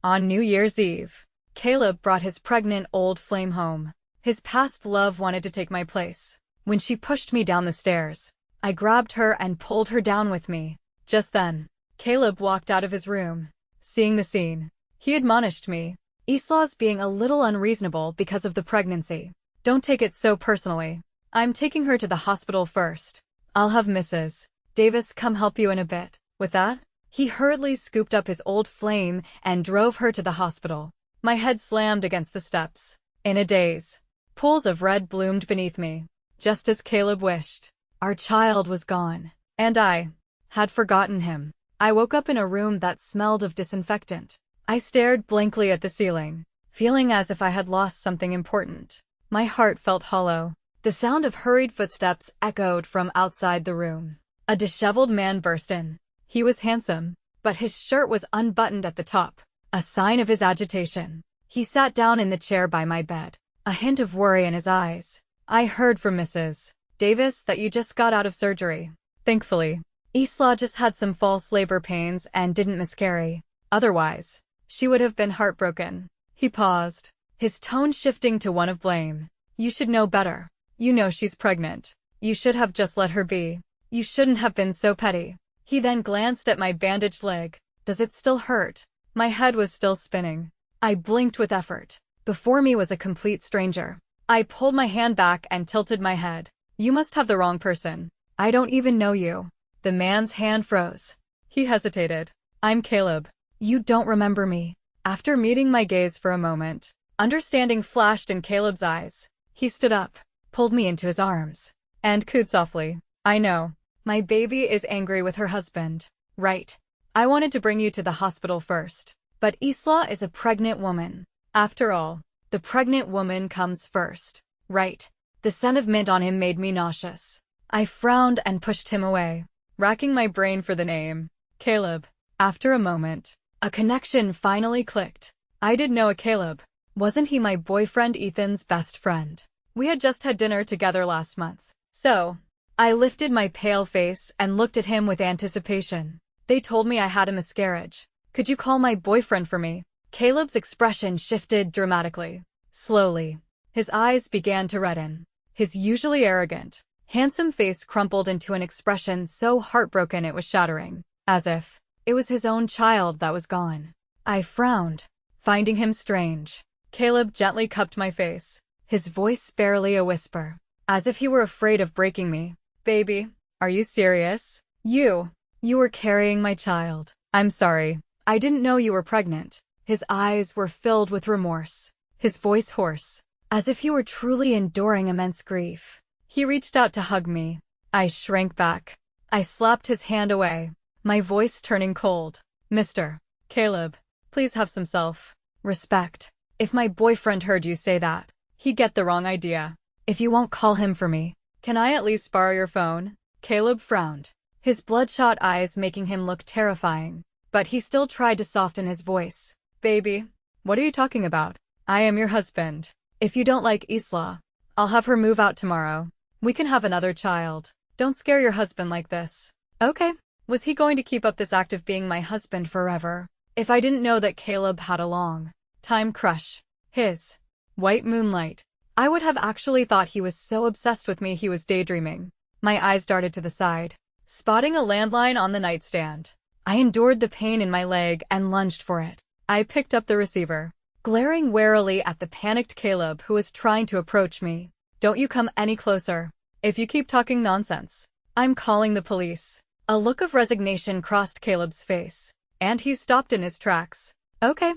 On New Year's Eve, Caleb brought his pregnant old flame home. His past love wanted to take my place. When she pushed me down the stairs, I grabbed her and pulled her down with me. Just then, Caleb walked out of his room. Seeing the scene, he admonished me. Isla's being a little unreasonable because of the pregnancy. Don't take it so personally. I'm taking her to the hospital first. I'll have Mrs. Davis come help you in a bit. With that, he hurriedly scooped up his old flame and drove her to the hospital. My head slammed against the steps. In a daze, pools of red bloomed beneath me, just as Caleb wished. Our child was gone, and I had forgotten him. I woke up in a room that smelled of disinfectant. I stared blankly at the ceiling, feeling as if I had lost something important. My heart felt hollow. The sound of hurried footsteps echoed from outside the room. A disheveled man burst in. He was handsome, but his shirt was unbuttoned at the top, a sign of his agitation. He sat down in the chair by my bed, a hint of worry in his eyes. I heard from Mrs. Davis that you just got out of surgery. Thankfully, Isla just had some false labor pains and didn't miscarry. Otherwise, she would have been heartbroken. He paused, his tone shifting to one of blame. You should know better. You know she's pregnant. You should have just let her be. You shouldn't have been so petty. He then glanced at my bandaged leg. Does it still hurt? My head was still spinning. I blinked with effort. Before me was a complete stranger. I pulled my hand back and tilted my head. You must have the wrong person. I don't even know you. The man's hand froze. He hesitated. I'm Caleb. You don't remember me. After meeting my gaze for a moment, understanding flashed in Caleb's eyes. He stood up, pulled me into his arms, and cooed softly. I know. My baby is angry with her husband. Right. I wanted to bring you to the hospital first. But Isla is a pregnant woman. After all, the pregnant woman comes first. Right. The scent of mint on him made me nauseous. I frowned and pushed him away, racking my brain for the name. Caleb. After a moment, a connection finally clicked. I did know a Caleb. Wasn't he my boyfriend Ethan's best friend? We had just had dinner together last month. So, I lifted my pale face and looked at him with anticipation. They told me I had a miscarriage. Could you call my boyfriend for me? Caleb's expression shifted dramatically. Slowly, his eyes began to redden. His usually arrogant, handsome face crumpled into an expression so heartbroken it was shattering, as if it was his own child that was gone. I frowned, finding him strange. Caleb gently cupped my face, his voice barely a whisper, as if he were afraid of breaking me. Baby, are you serious? You were carrying my child. I'm sorry. I didn't know you were pregnant. His eyes were filled with remorse, his voice hoarse, as if he were truly enduring immense grief. He reached out to hug me. I shrank back. I slapped his hand away, my voice turning cold. Mr. Caleb, please have some self-respect. If my boyfriend heard you say that, he'd get the wrong idea. If you won't call him for me, can I at least borrow your phone? Caleb frowned, his bloodshot eyes making him look terrifying, but he still tried to soften his voice. Baby, what are you talking about? I am your husband. If you don't like Isla, I'll have her move out tomorrow. We can have another child. Don't scare your husband like this. Okay. Was he going to keep up this act of being my husband forever? If I didn't know that Caleb had a long-time crush, his white moonlight, I would have actually thought he was so obsessed with me he was daydreaming. My eyes darted to the side, spotting a landline on the nightstand. I endured the pain in my leg and lunged for it. I picked up the receiver, glaring warily at the panicked Caleb who was trying to approach me. Don't you come any closer. If you keep talking nonsense, I'm calling the police. A look of resignation crossed Caleb's face, and he stopped in his tracks. Okay.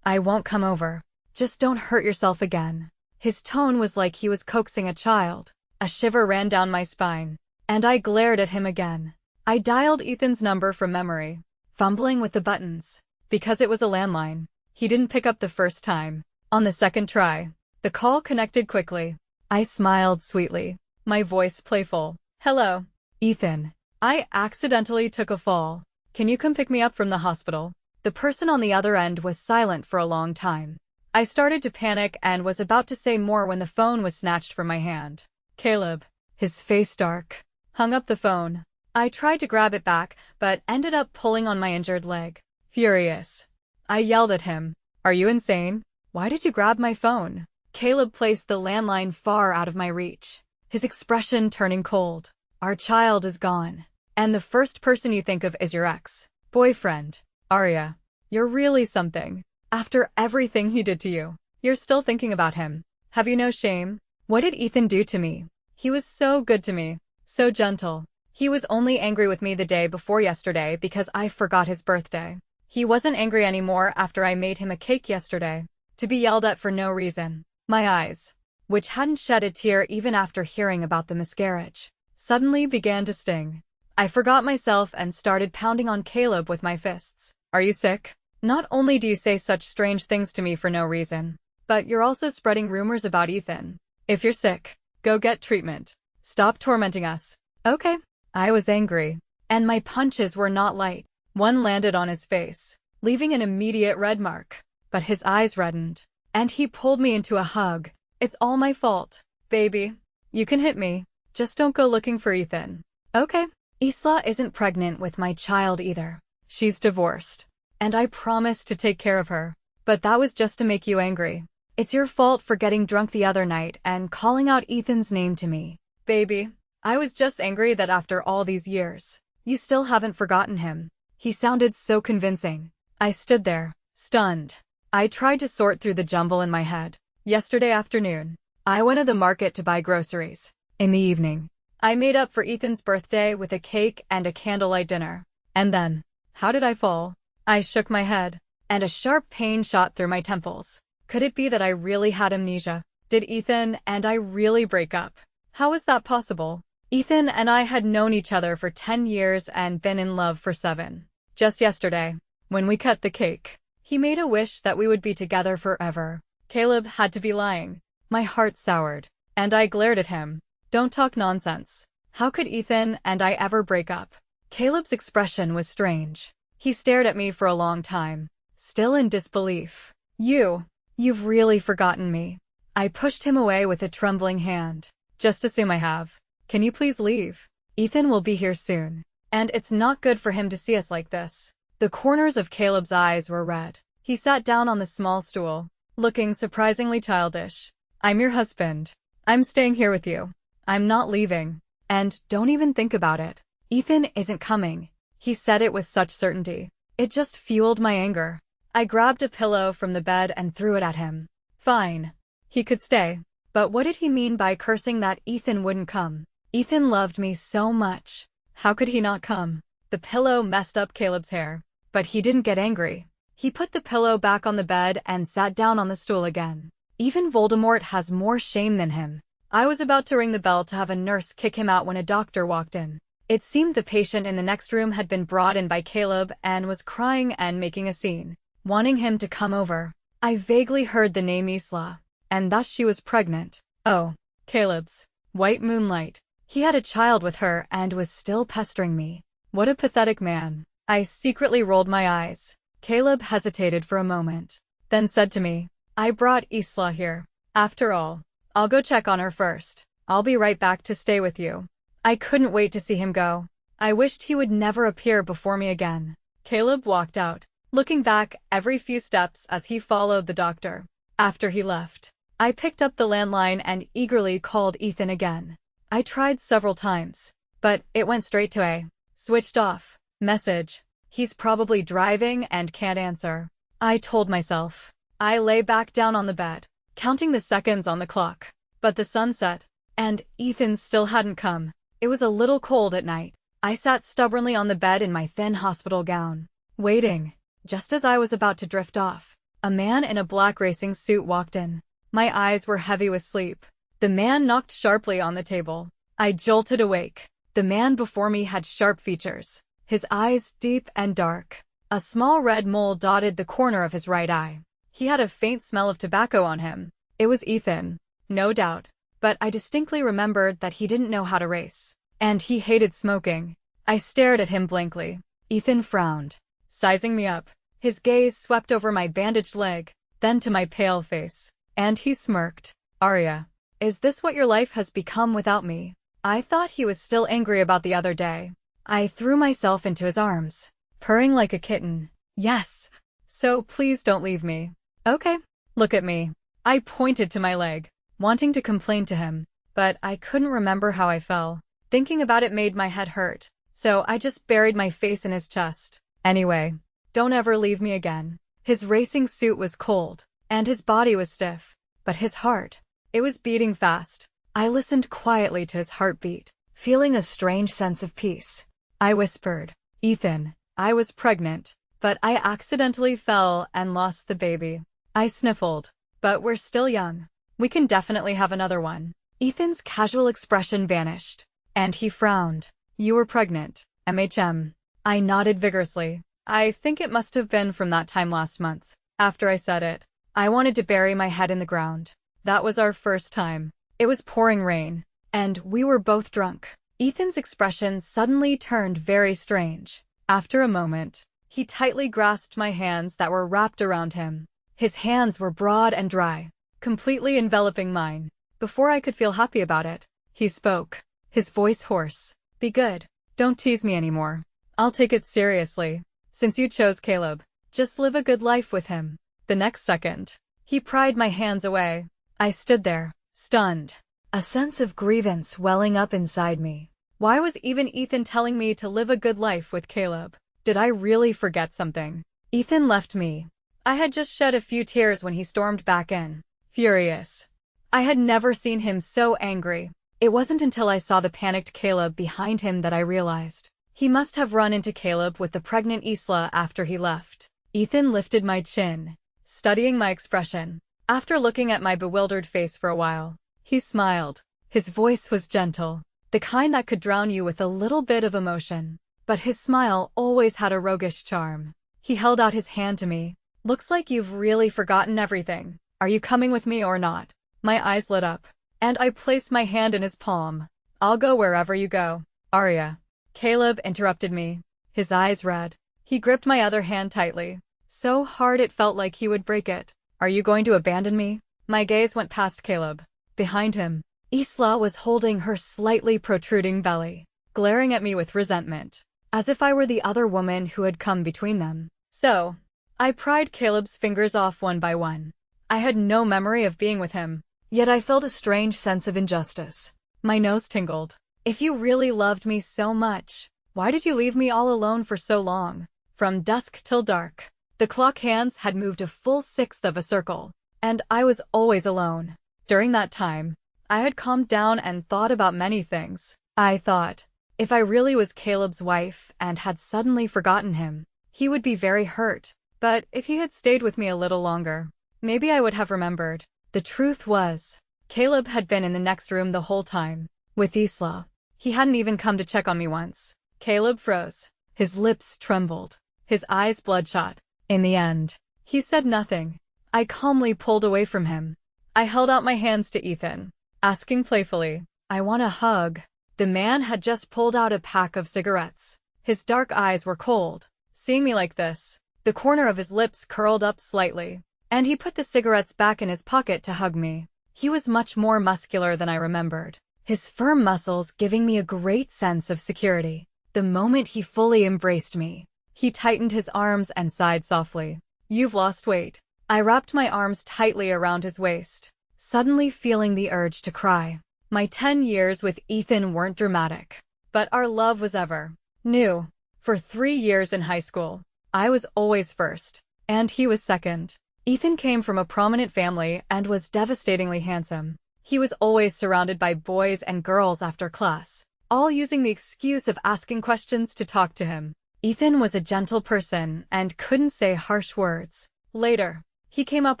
I won't come over. Just don't hurt yourself again. His tone was like he was coaxing a child. A shiver ran down my spine, and I glared at him again. I dialed Ethan's number from memory, fumbling with the buttons. Because it was a landline, he didn't pick up the first time. On the second try, the call connected quickly. I smiled sweetly, my voice playful. Hello, Ethan. I accidentally took a fall. Can you come pick me up from the hospital? The person on the other end was silent for a long time. I started to panic and was about to say more when the phone was snatched from my hand. Caleb, his face dark, hung up the phone. I tried to grab it back, but ended up pulling on my injured leg. Furious, I yelled at him. Are you insane? Why did you grab my phone? Caleb placed the landline far out of my reach, his expression turning cold. Our child is gone. And the first person you think of is your ex-boyfriend. Arya, you're really something. After everything he did to you, you're still thinking about him. Have you no shame? What did Ethan do to me? He was so good to me, so gentle. He was only angry with me the day before yesterday because I forgot his birthday. He wasn't angry anymore after I made him a cake yesterday, to be yelled at for no reason. My eyes, which hadn't shed a tear even after hearing about the miscarriage, suddenly began to sting. I forgot myself and started pounding on Caleb with my fists. Are you sick? Not only do you say such strange things to me for no reason, but you're also spreading rumors about Ethan. If you're sick, go get treatment. Stop tormenting us. Okay. I was angry, and my punches were not light. One landed on his face, leaving an immediate red mark, but his eyes reddened, and he pulled me into a hug. It's all my fault. Baby, you can hit me. Just don't go looking for Ethan. Okay. Isla isn't pregnant with my child either. She's divorced, and I promised to take care of her. But that was just to make you angry. It's your fault for getting drunk the other night and calling out Ethan's name to me. Baby, I was just angry that after all these years, you still haven't forgotten him. He sounded so convincing. I stood there, stunned. I tried to sort through the jumble in my head. Yesterday afternoon, I went to the market to buy groceries. In the evening, I made up for Ethan's birthday with a cake and a candlelight dinner. And then, how did I fall? I shook my head, and a sharp pain shot through my temples. Could it be that I really had amnesia? Did Ethan and I really break up? How was that possible? Ethan and I had known each other for 10 years and been in love for 7. Just yesterday, when we cut the cake, he made a wish that we would be together forever. Caleb had to be lying. My heart soured, and I glared at him. Don't talk nonsense. How could Ethan and I ever break up? Caleb's expression was strange. He stared at me for a long time, still in disbelief. You've really forgotten me. I pushed him away with a trembling hand. Just assume I have. Can you please leave? Ethan will be here soon. And it's not good for him to see us like this. The corners of Caleb's eyes were red. He sat down on the small stool, looking surprisingly childish. I'm your husband. I'm staying here with you. I'm not leaving. And don't even think about it. Ethan isn't coming. He said it with such certainty. It just fueled my anger. I grabbed a pillow from the bed and threw it at him. Fine. He could stay. But what did he mean by cursing that Ethan wouldn't come? Ethan loved me so much. How could he not come? The pillow messed up Caleb's hair. But he didn't get angry. He put the pillow back on the bed and sat down on the stool again. Even Voldemort has more shame than him. I was about to ring the bell to have a nurse kick him out when a doctor walked in. It seemed the patient in the next room had been brought in by Caleb and was crying and making a scene, wanting him to come over. I vaguely heard the name Isla, and thus she was pregnant. Oh, Caleb's white moonlight. He had a child with her and was still pestering me. What a pathetic man. I secretly rolled my eyes. Caleb hesitated for a moment, then said to me, I brought Isla here. After all, I'll go check on her first. I'll be right back to stay with you. I couldn't wait to see him go. I wished he would never appear before me again. Caleb walked out, looking back every few steps as he followed the doctor. After he left, I picked up the landline and eagerly called Ethan again. I tried several times, but it went straight to a switched off message. He's probably driving and can't answer. I told myself. I lay back down on the bed, counting the seconds on the clock. But the sun set, and Ethan still hadn't come. It was a little cold at night. I sat stubbornly on the bed in my thin hospital gown, waiting. Just as I was about to drift off, a man in a black racing suit walked in. My eyes were heavy with sleep. The man knocked sharply on the table. I jolted awake. The man before me had sharp features, his eyes deep and dark. A small red mole dotted the corner of his right eye. He had a faint smell of tobacco on him. It was Ethan, no doubt. But I distinctly remembered that he didn't know how to race, and he hated smoking. I stared at him blankly. Ethan frowned, sizing me up. His gaze swept over my bandaged leg, then to my pale face, and he smirked. Arya, is this what your life has become without me? I thought he was still angry about the other day. I threw myself into his arms, purring like a kitten. Yes, So please don't leave me. Okay. Look at me. I pointed to my leg, wanting to complain to him, but I couldn't remember how I fell. Thinking about it made my head hurt, so I just buried my face in his chest. Anyway, don't ever leave me again. His racing suit was cold, and his body was stiff, but his heart, it was beating fast. I listened quietly to his heartbeat, feeling a strange sense of peace. I whispered, Ethan, I was pregnant, but I accidentally fell and lost the baby. I sniffled, but we're still young. We can definitely have another one. Ethan's casual expression vanished, and he frowned. You were pregnant, MHM. I nodded vigorously. I think it must have been from that time last month. After I said it, I wanted to bury my head in the ground. That was our first time. It was pouring rain, and we were both drunk. Ethan's expression suddenly turned very strange. After a moment, he tightly grasped my hands that were wrapped around him. His hands were broad and dry, completely enveloping mine. Before I could feel happy about it, he spoke, his voice hoarse. Be good. Don't tease me anymore. I'll take it seriously. Since you chose Caleb, just live a good life with him. The next second, he pried my hands away. I stood there, stunned, a sense of grievance welling up inside me. Why was even Ethan telling me to live a good life with Caleb? Did I really forget something? Ethan left me. I had just shed a few tears when he stormed back in, furious. I had never seen him so angry. It wasn't until I saw the panicked Caleb behind him that I realized. He must have run into Caleb with the pregnant Isla after he left. Ethan lifted my chin, studying my expression. After looking at my bewildered face for a while, he smiled. His voice was gentle, the kind that could drown you with a little bit of emotion. But his smile always had a roguish charm. He held out his hand to me. Looks like you've really forgotten everything. Are you coming with me or not? My eyes lit up, and I placed my hand in his palm. I'll go wherever you go. Arya. Caleb interrupted me, his eyes red. He gripped my other hand tightly, so hard it felt like he would break it. Are you going to abandon me? My gaze went past Caleb. Behind him, Isla was holding her slightly protruding belly, glaring at me with resentment, as if I were the other woman who had come between them. So, I pried Caleb's fingers off one by one. I had no memory of being with him, yet I felt a strange sense of injustice. My nose tingled. If you really loved me so much, why did you leave me all alone for so long? From dusk till dark, the clock hands had moved a full sixth of a circle, and I was always alone. During that time, I had calmed down and thought about many things. I thought, if I really was Caleb's wife and had suddenly forgotten him, he would be very hurt. But if he had stayed with me a little longer, maybe I would have remembered. The truth was, Caleb had been in the next room the whole time, with Isla. He hadn't even come to check on me once. Caleb froze. His lips trembled. His eyes bloodshot. In the end, he said nothing. I calmly pulled away from him. I held out my hands to Ethan, asking playfully, I want a hug. The man had just pulled out a pack of cigarettes. His dark eyes were cold. Seeing me like this, the corner of his lips curled up slightly, and he put the cigarettes back in his pocket to hug me. He was much more muscular than I remembered, his firm muscles giving me a great sense of security. The moment he fully embraced me, he tightened his arms and sighed softly. You've lost weight. I wrapped my arms tightly around his waist, suddenly feeling the urge to cry. My 10 years with Ethan weren't dramatic, but our love was ever new. For 3 years in high school, I was always first, and he was second. Ethan came from a prominent family and was devastatingly handsome. He was always surrounded by boys and girls after class, all using the excuse of asking questions to talk to him. Ethan was a gentle person and couldn't say harsh words. Later, he came up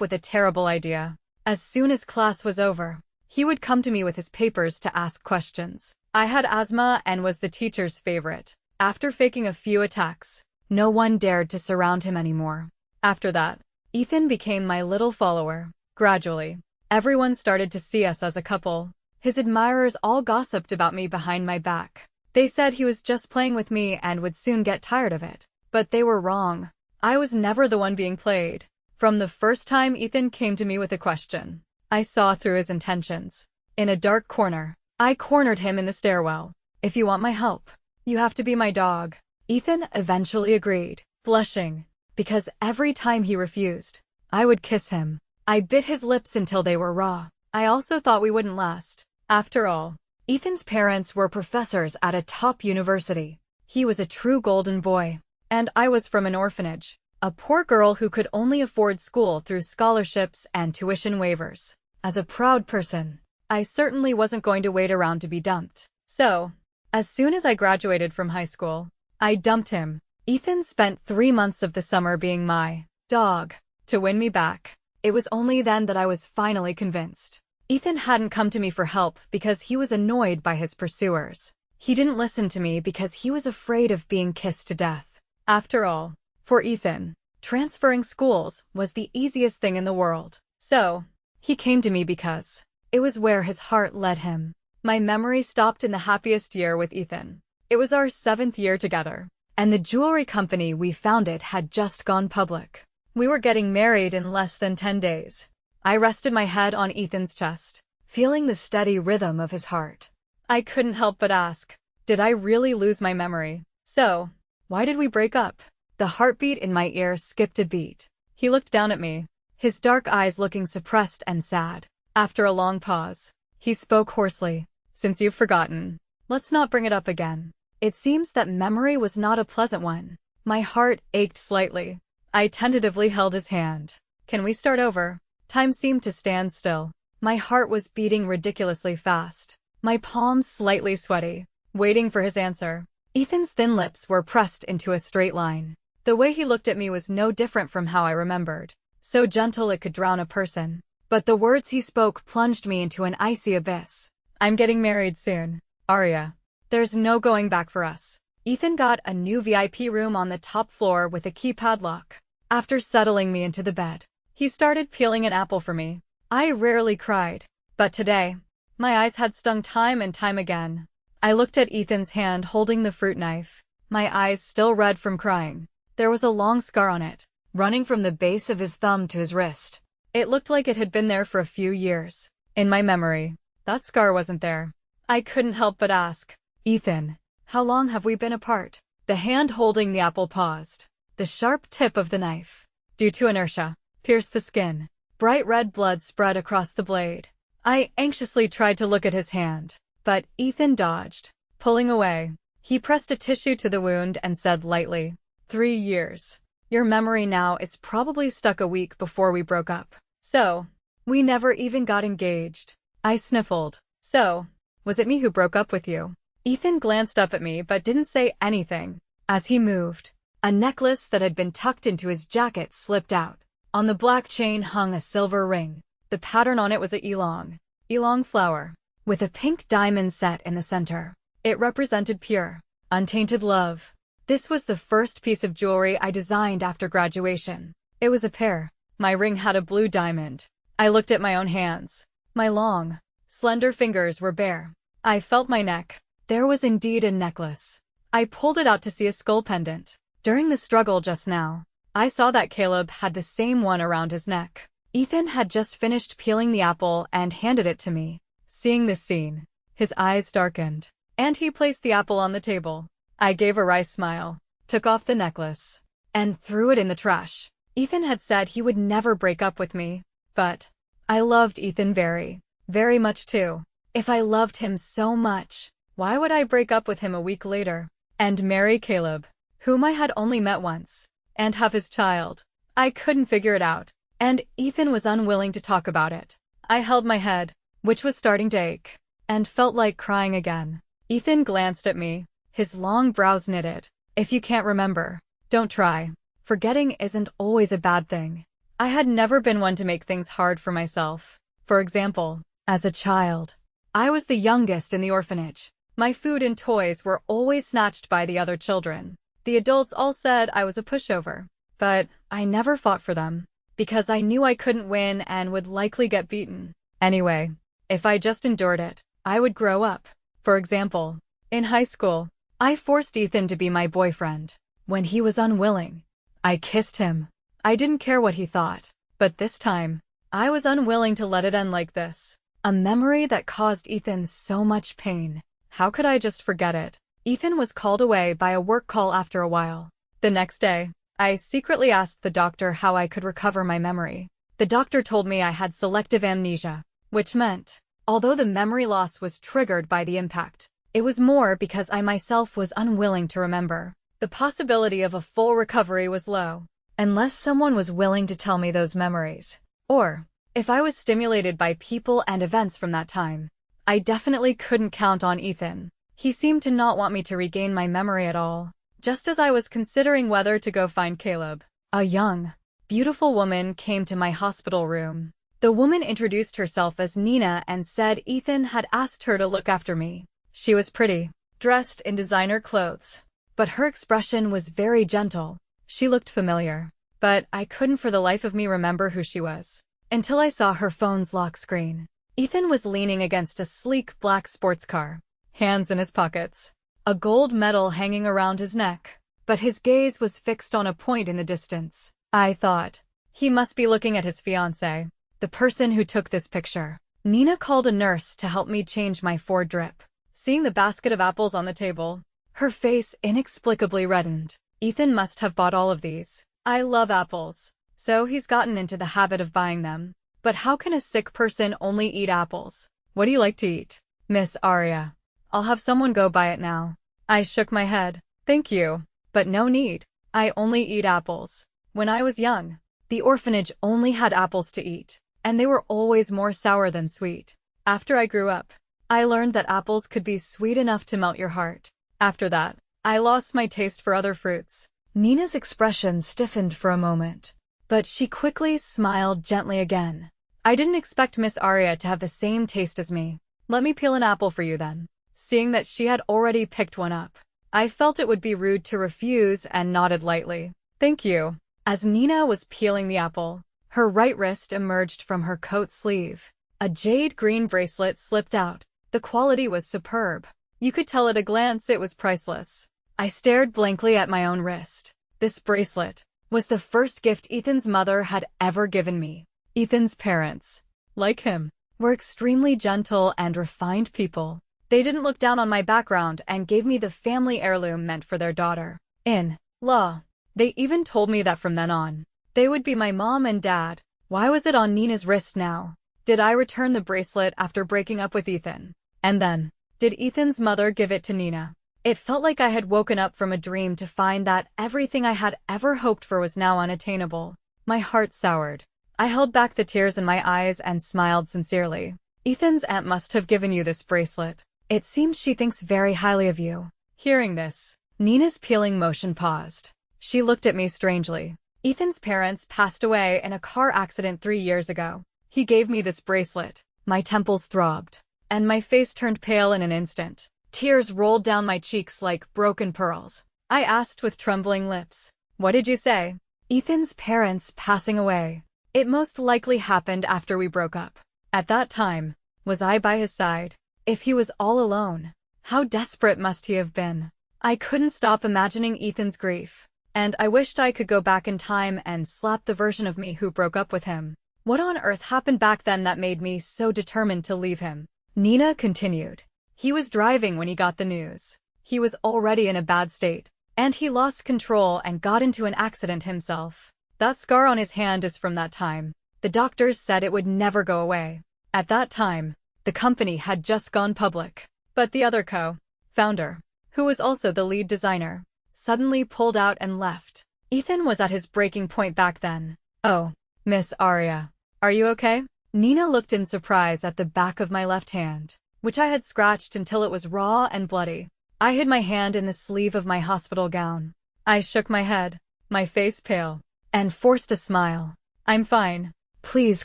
with a terrible idea. As soon as class was over, he would come to me with his papers to ask questions. I had asthma and was the teacher's favorite. After faking a few attacks, no one dared to surround him anymore. After that, Ethan became my little follower. Gradually, everyone started to see us as a couple. His admirers all gossiped about me behind my back. They said he was just playing with me and would soon get tired of it. But they were wrong. I was never the one being played. From the first time Ethan came to me with a question, I saw through his intentions. In a dark corner, I cornered him in the stairwell. If you want my help, you have to be my dog. Ethan eventually agreed, blushing. because every time he refused, I would kiss him. I bit his lips until they were raw. I also thought we wouldn't last. After all, Ethan's parents were professors at a top university. He was a true golden boy. And I was from an orphanage, a poor girl who could only afford school through scholarships and tuition waivers. As a proud person, I certainly wasn't going to wait around to be dumped. So, as soon as I graduated from high school, I dumped him. Ethan spent 3 months of the summer being my dog to win me back. It was only then that I was finally convinced. Ethan hadn't come to me for help because he was annoyed by his pursuers. He didn't listen to me because he was afraid of being kissed to death. After all, for Ethan, transferring schools was the easiest thing in the world. So, he came to me because it was where his heart led him. My memory stopped in the happiest year with Ethan. It was our 7th year together, and the jewelry company we founded had just gone public. We were getting married in less than 10 days. I rested my head on Ethan's chest, feeling the steady rhythm of his heart. I couldn't help but ask, did I really lose my memory? So, why did we break up? The heartbeat in my ear skipped a beat. He looked down at me, his dark eyes looking suppressed and sad. After a long pause, he spoke hoarsely. Since you've forgotten, let's not bring it up again. It seems that memory was not a pleasant one. My heart ached slightly. I tentatively held his hand. Can we start over? Time seemed to stand still. My heart was beating ridiculously fast, my palms slightly sweaty, waiting for his answer. Ethan's thin lips were pressed into a straight line. The way he looked at me was no different from how I remembered. So gentle it could drown a person. But the words he spoke plunged me into an icy abyss. I'm getting married soon, Arya. There's no going back for us. Ethan got a new VIP room on the top floor with a key padlock. After settling me into the bed, he started peeling an apple for me. I rarely cried, but today, my eyes had stung time and time again. I looked at Ethan's hand holding the fruit knife, my eyes still red from crying. There was a long scar on it, running from the base of his thumb to his wrist. It looked like it had been there for a few years. In my memory, that scar wasn't there. I couldn't help but ask, Ethan, how long have we been apart? The hand holding the apple paused. The sharp tip of the knife, due to inertia, pierced the skin. Bright red blood spread across the blade. I anxiously tried to look at his hand, but Ethan dodged, pulling away. He pressed a tissue to the wound and said lightly, 3 years. Your memory now is probably stuck a week before we broke up. So, we never even got engaged. I sniffled. So, was it me who broke up with you? Ethan glanced up at me but didn't say anything. As he moved, a necklace that had been tucked into his jacket slipped out. On the black chain hung a silver ring. The pattern on it was a ylang flower, with a pink diamond set in the center. It represented pure, untainted love. This was the first piece of jewelry I designed after graduation. It was a pair. My ring had a blue diamond. I looked at my own hands. My long, slender fingers were bare. I felt my neck. There was indeed a necklace. I pulled it out to see a skull pendant. During the struggle just now, I saw that Caleb had the same one around his neck. Ethan had just finished peeling the apple and handed it to me. Seeing this scene, his eyes darkened, and he placed the apple on the table. I gave a wry smile, took off the necklace, and threw it in the trash. Ethan had said he would never break up with me, but I loved Ethan very, very much too. If I loved him so much, why would I break up with him a week later and marry Caleb, whom I had only met once, and have his child? I couldn't figure it out, and Ethan was unwilling to talk about it. I held my head, which was starting to ache, and felt like crying again. Ethan glanced at me, his long brows knitted. If you can't remember, don't try. Forgetting isn't always a bad thing. I had never been one to make things hard for myself. For example, as a child, I was the youngest in the orphanage. My food and toys were always snatched by the other children. The adults all said I was a pushover, but I never fought for them, because I knew I couldn't win and would likely get beaten. Anyway, if I just endured it, I would grow up. For example, in high school, I forced Ethan to be my boyfriend. When he was unwilling, I kissed him. I didn't care what he thought, but this time, I was unwilling to let it end like this. A memory that caused Ethan so much pain. How could I just forget it? Ethan was called away by a work call after a while. The next day, I secretly asked the doctor how I could recover my memory. The doctor told me I had selective amnesia, which meant, although the memory loss was triggered by the impact, it was more because I myself was unwilling to remember. The possibility of a full recovery was low, unless someone was willing to tell me those memories. Or, if I was stimulated by people and events from that time. I definitely couldn't count on Ethan. He seemed to not want me to regain my memory at all. Just as I was considering whether to go find Caleb, a young, beautiful woman came to my hospital room. The woman introduced herself as Nenah and said Ethan had asked her to look after me. She was pretty, dressed in designer clothes, but her expression was very gentle. She looked familiar, but I couldn't for the life of me remember who she was, until I saw her phone's lock screen. Ethan was leaning against a sleek black sports car, hands in his pockets, a gold medal hanging around his neck, but his gaze was fixed on a point in the distance. I thought, he must be looking at his fiancée, the person who took this picture. Nenah called a nurse to help me change my Ford drip. Seeing the basket of apples on the table, her face inexplicably reddened. Ethan must have bought all of these. I love apples, so he's gotten into the habit of buying them. But how can a sick person only eat apples? What do you like to eat, Miss Arya? I'll have someone go buy it now. I shook my head. Thank you, but no need. I only eat apples. When I was young, the orphanage only had apples to eat, and they were always more sour than sweet. After I grew up, I learned that apples could be sweet enough to melt your heart. After that, I lost my taste for other fruits. Nenah's expression stiffened for a moment, but she quickly smiled gently again. I didn't expect Miss Arya to have the same taste as me. Let me peel an apple for you then. Seeing that she had already picked one up, I felt it would be rude to refuse and nodded lightly. Thank you. As Nenah was peeling the apple, her right wrist emerged from her coat sleeve. A jade green bracelet slipped out. The quality was superb. You could tell at a glance it was priceless. I stared blankly at my own wrist. This bracelet was the first gift Ethan's mother had ever given me. Ethan's parents, like him, were extremely gentle and refined people. They didn't look down on my background and gave me the family heirloom meant for their daughter-in-law. They even told me that from then on, they would be my mom and dad. Why was it on Nenah's wrist now? Did I return the bracelet after breaking up with Ethan? And then, did Ethan's mother give it to Nenah? It felt like I had woken up from a dream to find that everything I had ever hoped for was now unattainable. My heart soured. I held back the tears in my eyes and smiled sincerely. Ethan's aunt must have given you this bracelet. It seems she thinks very highly of you. Hearing this, Nenah's peeling motion paused. She looked at me strangely. Ethan's parents passed away in a car accident 3 years ago. He gave me this bracelet. My temples throbbed, and my face turned pale in an instant. Tears rolled down my cheeks like broken pearls. I asked with trembling lips, "What did you say?" Ethan's parents passing away. It most likely happened after we broke up. At that time, was I by his side? If he was all alone, how desperate must he have been? I couldn't stop imagining Ethan's grief, and I wished I could go back in time and slap the version of me who broke up with him. What on earth happened back then that made me so determined to leave him? Nenah continued. He was driving when he got the news. He was already in a bad state, and he lost control and got into an accident himself. That scar on his hand is from that time. The doctors said it would never go away. At that time, the company had just gone public, but the other co-founder, who was also the lead designer, suddenly pulled out and left. Ethan was at his breaking point back then. Oh, Miss Arya, are you okay? Nenah looked in surprise at the back of my left hand, which I had scratched until it was raw and bloody. I hid my hand in the sleeve of my hospital gown. I shook my head, my face pale, and forced a smile. I'm fine. Please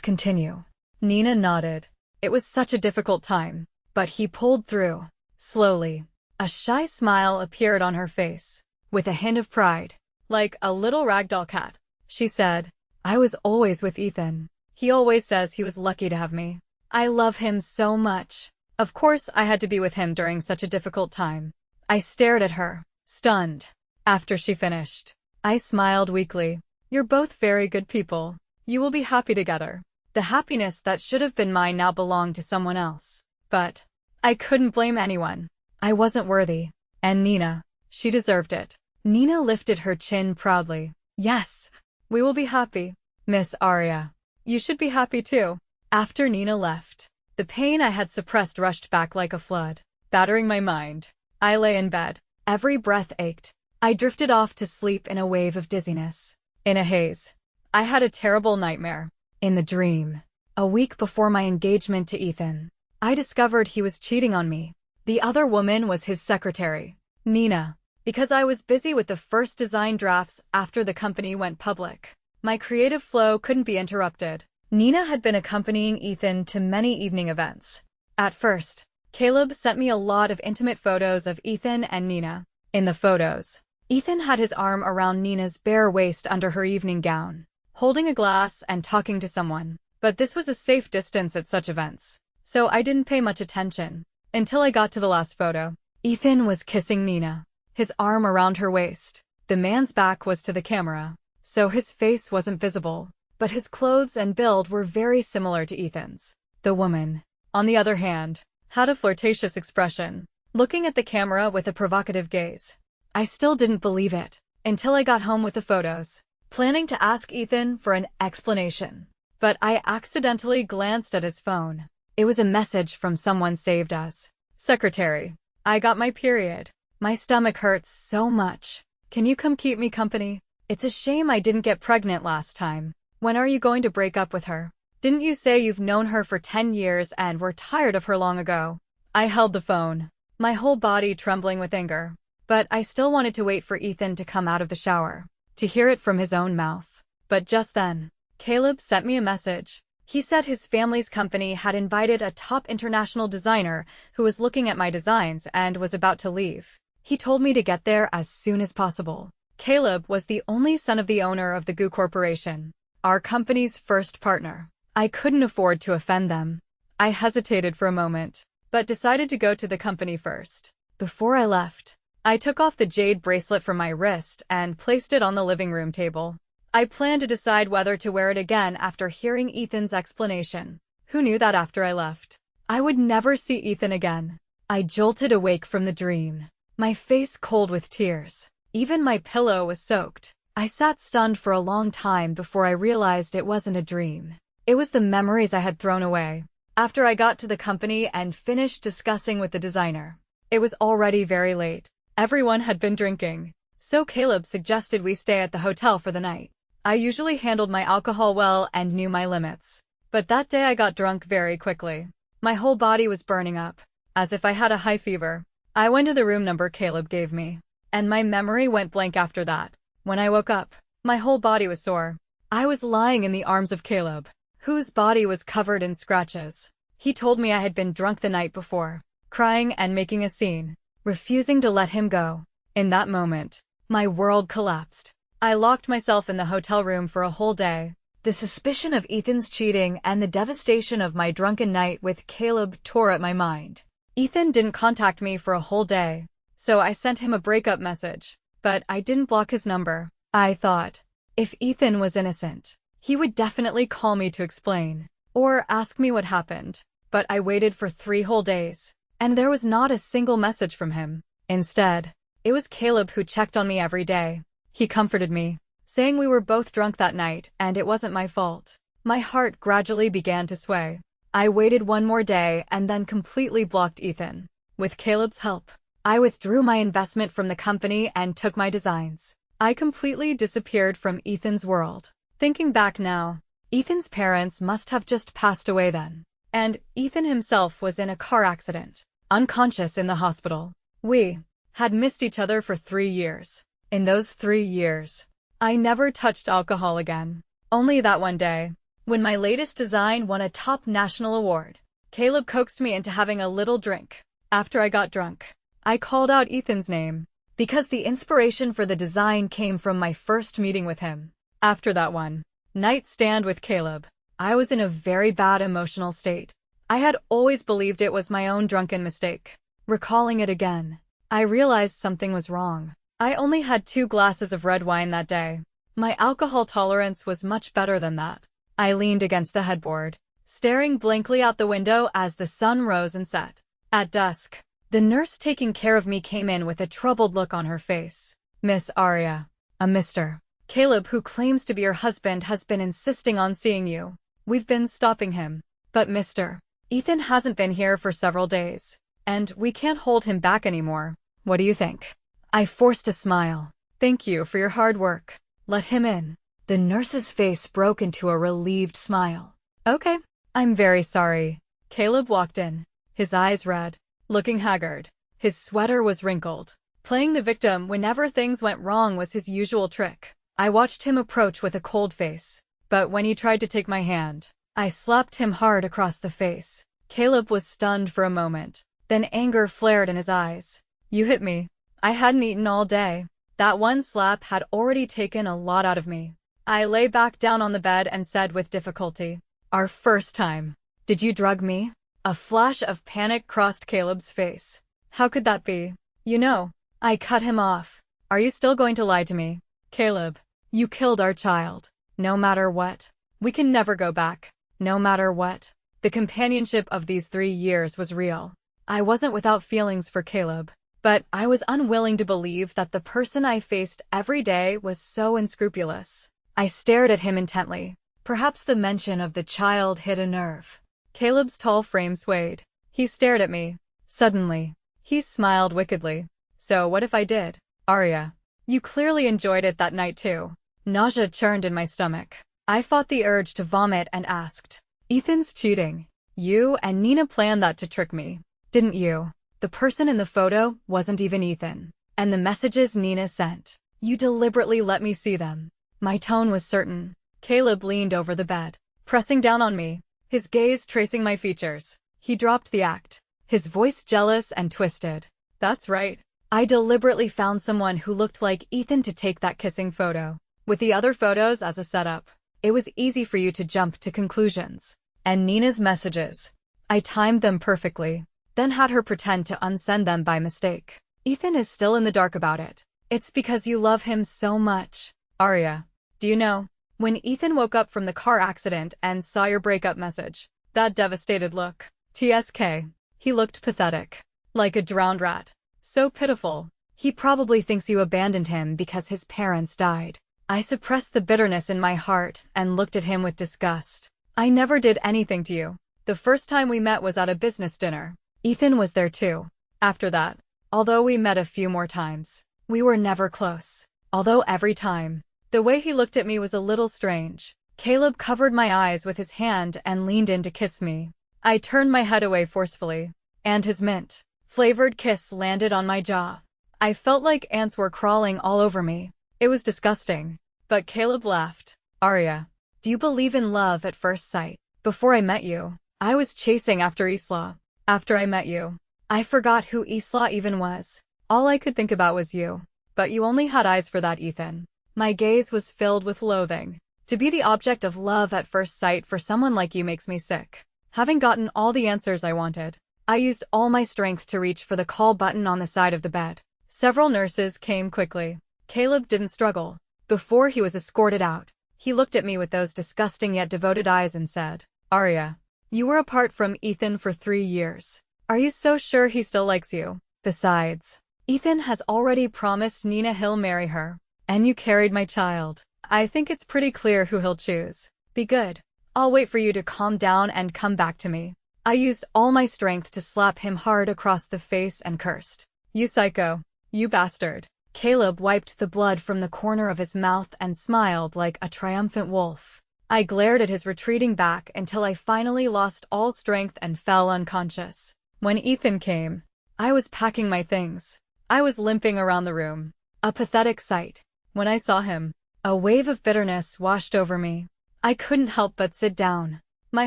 continue. Nenah nodded. It was such a difficult time, but he pulled through. Slowly, a shy smile appeared on her face, with a hint of pride. Like a little ragdoll cat, she said, I was always with Ethan. He always says he was lucky to have me. I love him so much. Of course I had to be with him during such a difficult time. I stared at her, stunned. After she finished, I smiled weakly. You're both very good people. You will be happy together. The happiness that should have been mine now belonged to someone else. But I couldn't blame anyone. I wasn't worthy. And Nenah, she deserved it. Nenah lifted her chin proudly. Yes, we will be happy, Miss Arya. You should be happy too. After Nenah left, the pain I had suppressed rushed back like a flood, battering my mind. I lay in bed. Every breath ached. I drifted off to sleep in a wave of dizziness. In a haze. I had a terrible nightmare. In the dream, a week before my engagement to Ethan, I discovered he was cheating on me. The other woman was his secretary, Nenah. Because I was busy with the first design drafts after the company went public, my creative flow couldn't be interrupted. Nenah had been accompanying Ethan to many evening events. At first, Caleb sent me a lot of intimate photos of Ethan and Nenah. In the photos, Ethan had his arm around Nenah's bare waist under her evening gown, holding a glass and talking to someone. But this was a safe distance at such events, so I didn't pay much attention. Until I got to the last photo. Ethan was kissing Nenah, his arm around her waist. The man's back was to the camera, so his face wasn't visible, but his clothes and build were very similar to Ethan's. The woman, on the other hand, had a flirtatious expression, looking at the camera with a provocative gaze. I still didn't believe it, until I got home with the photos, planning to ask Ethan for an explanation. But I accidentally glanced at his phone. It was a message from someone saved as secretary. I got my period. My stomach hurts so much. Can you come keep me company? It's a shame I didn't get pregnant last time. When are you going to break up with her? Didn't you say you've known her for 10 years and were tired of her long ago? I held the phone, my whole body trembling with anger. But I still wanted to wait for Ethan to come out of the shower, to hear it from his own mouth. But just then, Caleb sent me a message. He said his family's company had invited a top international designer who was looking at my designs and was about to leave. He told me to get there as soon as possible. Caleb was the only son of the owner of the GU Corporation, our company's first partner. I couldn't afford to offend them. I hesitated for a moment, but decided to go to the company first. Before I left, I took off the jade bracelet from my wrist and placed it on the living room table. I planned to decide whether to wear it again after hearing Ethan's explanation. Who knew that after I left, I would never see Ethan again? I jolted awake from the dream, my face cold with tears. Even my pillow was soaked. I sat stunned for a long time before I realized it wasn't a dream. It was the memories I had thrown away. After I got to the company and finished discussing with the designer, it was already very late. Everyone had been drinking, so Caleb suggested we stay at the hotel for the night. I usually handled my alcohol well and knew my limits, but that day I got drunk very quickly. My whole body was burning up, as if I had a high fever. I went to the room number Caleb gave me, and my memory went blank after that. When I woke up, my whole body was sore. I was lying in the arms of Caleb, whose body was covered in scratches. He told me I had been drunk the night before, crying and making a scene, refusing to let him go. In that moment, my world collapsed. I locked myself in the hotel room for a whole day. The suspicion of Ethan's cheating and the devastation of my drunken night with Caleb tore at my mind. Ethan didn't contact me for a whole day, so I sent him a breakup message, but I didn't block his number. I thought, if Ethan was innocent, he would definitely call me to explain, or ask me what happened. But I waited for 3 whole days, and there was not a single message from him. Instead, it was Caleb who checked on me every day. He comforted me, saying we were both drunk that night and it wasn't my fault. My heart gradually began to sway. I waited one more day and then completely blocked Ethan. With Caleb's help, I withdrew my investment from the company and took my designs. I completely disappeared from Ethan's world. Thinking back now, Ethan's parents must have just passed away then, and Ethan himself was in a car accident, unconscious in the hospital. We had missed each other for 3 years. In those 3 years, I never touched alcohol again. Only that one day, when my latest design won a top national award, Caleb coaxed me into having a little drink. After I got drunk, I called out Ethan's name, because the inspiration for the design came from my first meeting with him. After that one night stand with Caleb, I was in a very bad emotional state. I had always believed it was my own drunken mistake. Recalling it again, I realized something was wrong. I only had 2 glasses of red wine that day. My alcohol tolerance was much better than that. I leaned against the headboard, staring blankly out the window as the sun rose and set. At dusk, the nurse taking care of me came in with a troubled look on her face. Miss Arya, a Mr. Caleb, who claims to be your husband, has been insisting on seeing you. We've been stopping him. But Mr. Ethan hasn't been here for several days. And we can't hold him back anymore. What do you think? I forced a smile. Thank you for your hard work. Let him in. The nurse's face broke into a relieved smile. Okay. I'm very sorry. Caleb walked in, his eyes red, looking haggard. His sweater was wrinkled. Playing the victim whenever things went wrong was his usual trick. I watched him approach with a cold face. But when he tried to take my hand, I slapped him hard across the face. Caleb was stunned for a moment. Then anger flared in his eyes. You hit me. I hadn't eaten all day. That one slap had already taken a lot out of me. I lay back down on the bed and said with difficulty, Our first time. Did you drug me? A flash of panic crossed Caleb's face. How could that be? You know. I cut him off. Are you still going to lie to me? Caleb, you killed our child. No matter what. We can never go back. No matter what. The companionship of these 3 years was real. I wasn't without feelings for Caleb, but I was unwilling to believe that the person I faced every day was so unscrupulous. I stared at him intently. Perhaps the mention of the child hit a nerve. Caleb's tall frame swayed. He stared at me. Suddenly, he smiled wickedly. So what if I did? Arya, you clearly enjoyed it that night too. Nausea churned in my stomach. I fought the urge to vomit and asked, Ethan's cheating. You and Nenah planned that to trick me, didn't you? The person in the photo wasn't even Ethan. And the messages Nenah sent, you deliberately let me see them. My tone was certain. Caleb leaned over the bed, pressing down on me, his gaze tracing my features. He dropped the act, his voice jealous and twisted. That's right. I deliberately found someone who looked like Ethan to take that kissing photo, with the other photos as a setup. It was easy for you to jump to conclusions. And Nenah's messages. I timed them perfectly, then had her pretend to unsend them by mistake. Ethan is still in the dark about it. It's because you love him so much. Arya, do you know, when Ethan woke up from the car accident and saw your breakup message, that devastated look. TSK. He looked pathetic. Like a drowned rat. So pitiful. He probably thinks you abandoned him because his parents died. I suppressed the bitterness in my heart and looked at him with disgust. I never did anything to you. The first time we met was at a business dinner. Ethan was there too. After that, although we met a few more times, we were never close. Although every time, the way he looked at me was a little strange. Caleb covered my eyes with his hand and leaned in to kiss me. I turned my head away forcefully, and his mint-flavored kiss landed on my jaw. I felt like ants were crawling all over me. It was disgusting. But Caleb laughed. Arya, do you believe in love at first sight? Before I met you, I was chasing after Isla. After I met you, I forgot who Isla even was. All I could think about was you. But you only had eyes for that, Ethan. My gaze was filled with loathing. To be the object of love at first sight for someone like you makes me sick. Having gotten all the answers I wanted, I used all my strength to reach for the call button on the side of the bed. Several nurses came quickly. Caleb didn't struggle. Before he was escorted out, he looked at me with those disgusting yet devoted eyes and said, Arya, you were apart from Ethan for 3 years. Are you so sure he still likes you? Besides, Ethan has already promised Nenah he'll marry her. And you carried my child. I think it's pretty clear who he'll choose. Be good. I'll wait for you to calm down and come back to me. I used all my strength to slap him hard across the face and cursed. You psycho. You bastard. Caleb wiped the blood from the corner of his mouth and smiled like a triumphant wolf. I glared at his retreating back until I finally lost all strength and fell unconscious. When Ethan came, I was packing my things. I was limping around the room. A pathetic sight. When I saw him, a wave of bitterness washed over me. I couldn't help but sit down. My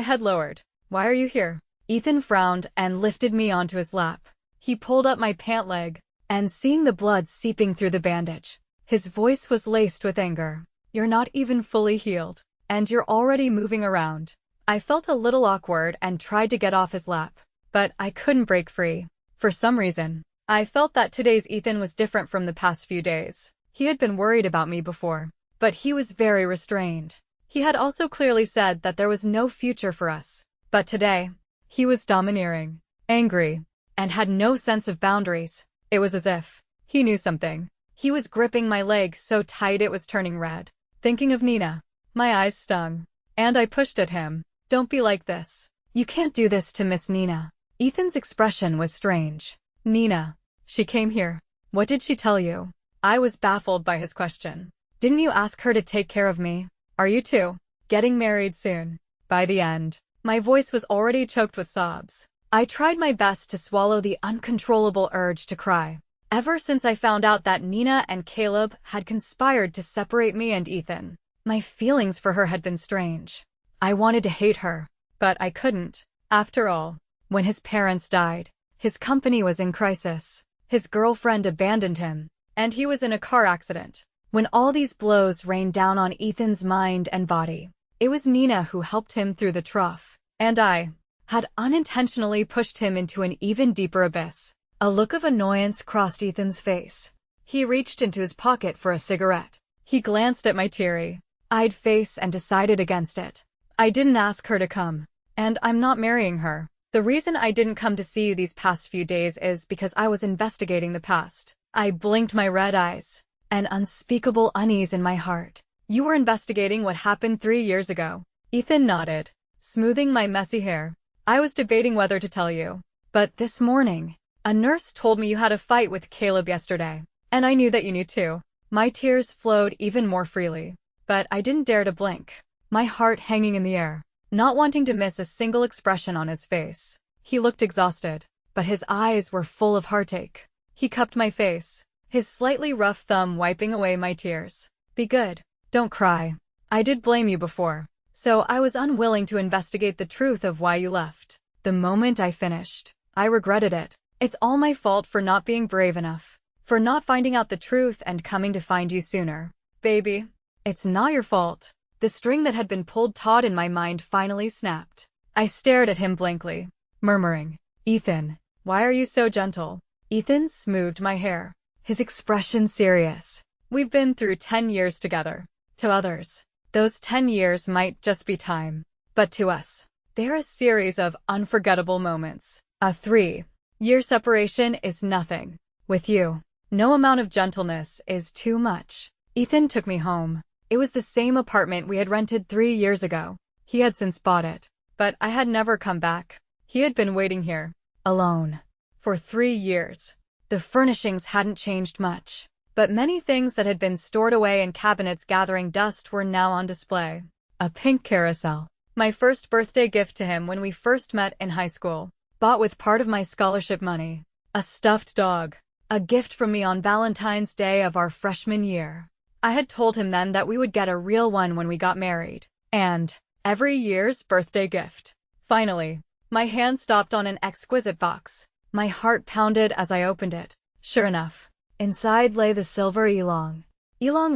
head lowered. Why are you here? Ethan frowned and lifted me onto his lap. He pulled up my pant leg, and seeing the blood seeping through the bandage, his voice was laced with anger. You're not even fully healed, and you're already moving around. I felt a little awkward and tried to get off his lap, but I couldn't break free. For some reason, I felt that today's Ethan was different from the past few days. He had been worried about me before, but he was very restrained. He had also clearly said that there was no future for us. But today, he was domineering, angry, and had no sense of boundaries. It was as if he knew something. He was gripping my leg so tight it was turning red. Thinking of Nenah. My eyes stung. And I pushed at him. Don't be like this. You can't do this to Miss Nenah. Ethan's expression was strange. Nenah. She came here. What did she tell you? I was baffled by his question. Didn't you ask her to take care of me? Are you two getting married soon? By the end, my voice was already choked with sobs. I tried my best to swallow the uncontrollable urge to cry. Ever since I found out that Nenah and Caleb had conspired to separate me and Ethan, my feelings for her had been strange. I wanted to hate her, but I couldn't. After all, when his parents died, his company was in crisis. His girlfriend abandoned him, and he was in a car accident. When all these blows rained down on Ethan's mind and body, it was Nenah who helped him through the trough, and I had unintentionally pushed him into an even deeper abyss. A look of annoyance crossed Ethan's face. He reached into his pocket for a cigarette. He glanced at my teary-eyed face and decided against it. I didn't ask her to come, and I'm not marrying her. The reason I didn't come to see you these past few days is because I was investigating the past. I blinked my red eyes, an unspeakable unease in my heart. You were investigating what happened 3 years ago. Ethan nodded, smoothing my messy hair. I was debating whether to tell you, but this morning, a nurse told me you had a fight with Caleb yesterday, and I knew that you knew too. My tears flowed even more freely, but I didn't dare to blink, my heart hanging in the air, not wanting to miss a single expression on his face. He looked exhausted, but his eyes were full of heartache. He cupped my face, his slightly rough thumb wiping away my tears. Be good. Don't cry. I did blame you before, so I was unwilling to investigate the truth of why you left. The moment I finished, I regretted it. It's all my fault for not being brave enough, for not finding out the truth and coming to find you sooner. Baby, it's not your fault. The string that had been pulled taut in my mind finally snapped. I stared at him blankly, murmuring, Ethan, why are you so gentle? Ethan smoothed my hair, his expression serious. We've been through 10 years together. To others, those 10 years might just be time. But to us, they're a series of unforgettable moments. A 3-year separation is nothing. With you, no amount of gentleness is too much. Ethan took me home. It was the same apartment we had rented 3 years ago. He had since bought it, but I had never come back. He had been waiting here, alone, for 3 years. The furnishings hadn't changed much, but many things that had been stored away in cabinets gathering dust were now on display. A pink carousel, my first birthday gift to him when we first met in high school, bought with part of my scholarship money. A stuffed dog, a gift from me on Valentine's Day of our freshman year. I had told him then that we would get a real one when we got married. And every year's birthday gift. Finally, my hand stopped on an exquisite box. My heart pounded as I opened it. Sure enough, inside lay the silver Elong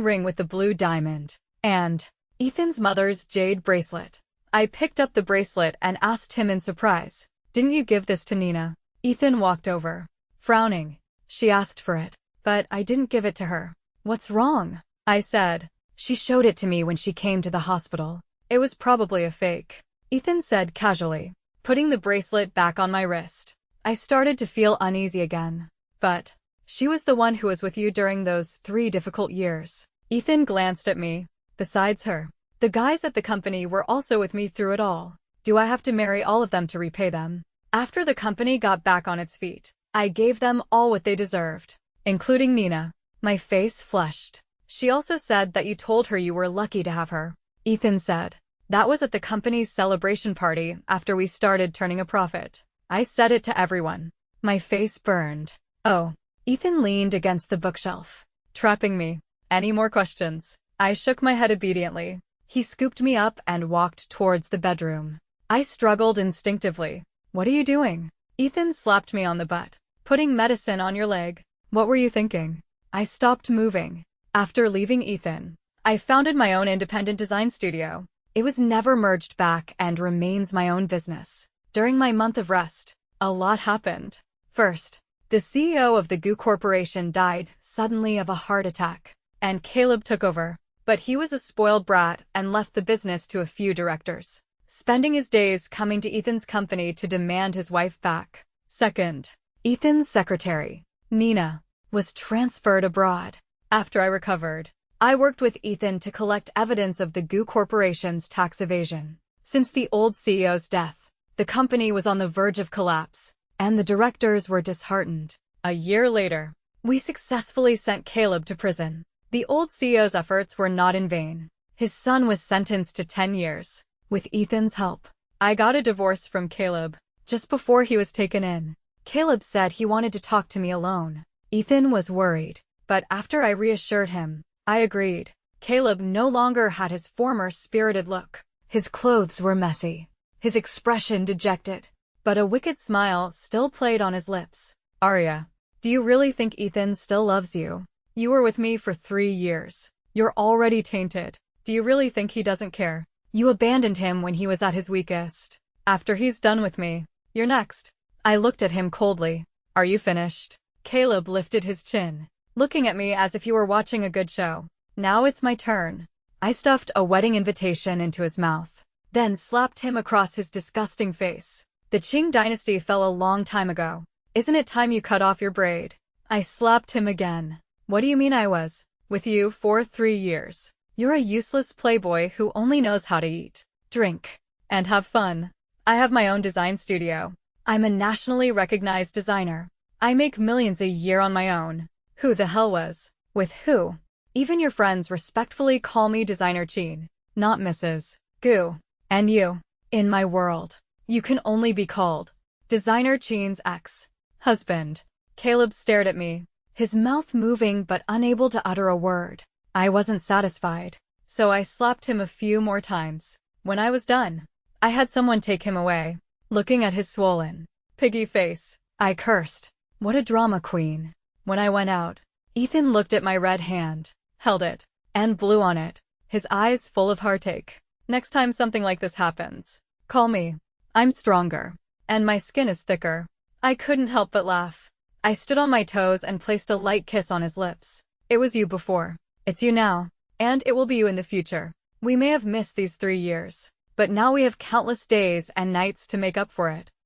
ring with the blue diamond, and Ethan's mother's jade bracelet. I picked up the bracelet and asked him in surprise, "Didn't you give this to Nenah?" Ethan walked over, frowning. She asked for it, but I didn't give it to her. What's wrong? I said. She showed it to me when she came to the hospital. It was probably a fake, Ethan said casually, putting the bracelet back on my wrist. I started to feel uneasy again. But she was the one who was with you during those 3 difficult years. Ethan glanced at me. Besides her, the guys at the company were also with me through it all. Do I have to marry all of them to repay them? After the company got back on its feet, I gave them all what they deserved, including Nenah. My face flushed. She also said that you told her you were lucky to have her. Ethan said. That was at the company's celebration party after we started turning a profit. I said it to everyone. My face burned. Oh. Ethan leaned against the bookshelf, trapping me. Any more questions? I shook my head obediently. He scooped me up and walked towards the bedroom. I struggled instinctively. What are you doing? Ethan slapped me on the butt. Putting medicine on your leg. What were you thinking? I stopped moving. After leaving Ethan, I founded my own independent design studio. It was never merged back and remains my own business. During my month of rest, a lot happened. First, the CEO of the Goo Corporation died suddenly of a heart attack, and Caleb took over. But he was a spoiled brat and left the business to a few directors, spending his days coming to Ethan's company to demand his wife back. Second, Ethan's secretary, Nenah, was transferred abroad. After I recovered, I worked with Ethan to collect evidence of the Goo Corporation's tax evasion. Since the old CEO's death, the company was on the verge of collapse, and the directors were disheartened. A year later, we successfully sent Caleb to prison. The old CEO's efforts were not in vain. His son was sentenced to 10 years. With Ethan's help, I got a divorce from Caleb just before he was taken in. Caleb said he wanted to talk to me alone. Ethan was worried, but after I reassured him, I agreed. Caleb no longer had his former spirited look. His clothes were messy, his expression dejected, but a wicked smile still played on his lips. Arya, do you really think Ethan still loves you? You were with me for 3 years. You're already tainted. Do you really think he doesn't care? You abandoned him when he was at his weakest. After he's done with me, you're next. I looked at him coldly. Are you finished? Caleb lifted his chin, looking at me as if he were watching a good show. Now it's my turn. I stuffed a wedding invitation into his mouth, then slapped him across his disgusting face. The Qing dynasty fell a long time ago. Isn't it time you cut off your braid? I slapped him again. What do you mean I was with you for 3 years? You're a useless playboy who only knows how to eat, drink, and have fun. I have my own design studio. I'm a nationally recognized designer. I make millions a year on my own. Who the hell was with who? Even your friends respectfully call me Designer Chin, not Mrs. Goo. And you, in my world, you can only be called Designer Chin's ex-husband. Caleb stared at me, his mouth moving but unable to utter a word. I wasn't satisfied, so I slapped him a few more times. When I was done, I had someone take him away. Looking at his swollen, piggy face, I cursed. What a drama queen. When I went out, Ethan looked at my red hand, held it, and blew on it, his eyes full of heartache. Next time something like this happens, call me. I'm stronger, and my skin is thicker. I couldn't help but laugh. I stood on my toes and placed a light kiss on his lips. It was you before. It's you now, and it will be you in the future. We may have missed these 3 years, but now we have countless days and nights to make up for it.